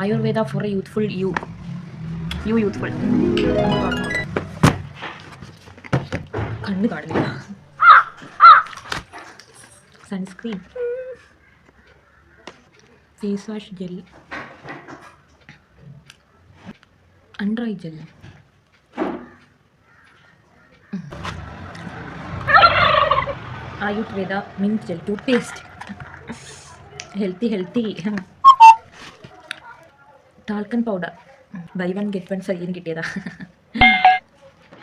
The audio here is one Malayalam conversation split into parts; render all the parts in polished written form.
Ayurveda for a youthful youthful. കണ്ണ് കാണുന്നില്ല. Sunscreen, face wash gel, under eye gel, Ayurveda mint gel, toothpaste, healthy talcum powder, buy one get one സൈഡിന് കിട്ടിയതാ.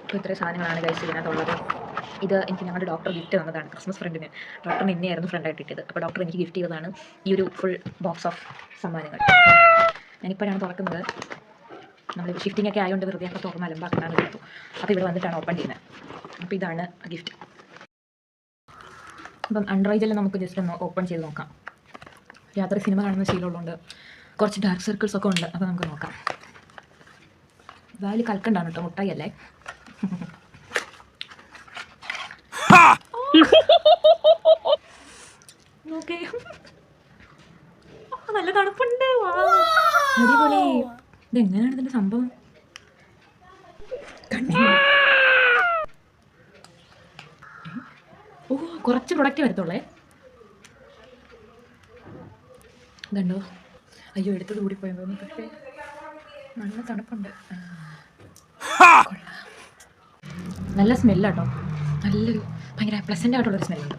അപ്പോൾ ഇത്രയും സാധനങ്ങളാണ് ഗൈസ് ഇതിനകത്തുള്ളത്. ഇത് എനിക്ക് ഞങ്ങളുടെ ഡോക്ടർ ഗിഫ്റ്റ് തന്നതാണ് ക്രിസ്മസ് ഫ്രണ്ടിന്. ഡോക്ടറിന് എന്നെയായിരുന്നു ഫ്രണ്ടായിട്ട് ഇട്ടത്. അപ്പോൾ ഡോക്ടർ എനിക്ക് ഗിഫ്റ്റ് ചെയ്തതാണ് ഈ ഒരു ഫുൾ ബോക്സ് ഓഫ് സമ്മാനങ്ങൾ. ഞാനിപ്പോഴാണ് തുറക്കുന്നത്. നമ്മൾ ഷിഫ്റ്റിംഗ് ഒക്കെ ആയതുകൊണ്ട് വെറുതെ ഒക്കെ തുറന്ന് അലമ്പാക്കാനാണ് എടുത്തു. അപ്പോൾ ഇവിടെ വന്നിട്ടാണ് ഓപ്പൺ ചെയ്യുന്നത്. അപ്പോൾ ഇതാണ് ഗിഫ്റ്റ്. അപ്പം അണ്ടർ ഐ ജെൽ നമുക്ക് ജസ്റ്റ് ഒന്ന് ഓപ്പൺ ചെയ്ത് നോക്കാം. രാത്രി സിനിമ കാണുന്ന ശീലമുള്ളതുകൊണ്ട് കുറച്ച് ഡാർക്ക് സർക്കിൾസ് ഒക്കെ ഉണ്ട്. അപ്പോൾ നമുക്ക് നോക്കാം. വാല് കൽക്കണ്ടാണ് കേട്ടോ, മുട്ടായി അല്ലേ. ഓക്കെ, നല്ല തണുപ്പുണ്ട്. അടിപൊളി. ഇതെങ്ങനെയാണ് ഇതിന്റെ സംഭവം? ഓ, കുറച്ച് പ്രൊഡക്റ്റ് വരത്തുള്ളേ. ഇതുണ്ടോ? അയ്യോ, എടുത്തത് കൂടിപ്പോയെന്ന് തോന്നി. പക്ഷേ നല്ല തണുപ്പുണ്ട്. നല്ല സ്മെല്ലാട്ടോ. നല്ലൊരു ഭയങ്കര പ്ലസൻ്റ് ആയിട്ടുള്ളൊരു സ്മെല്ലുണ്ട്.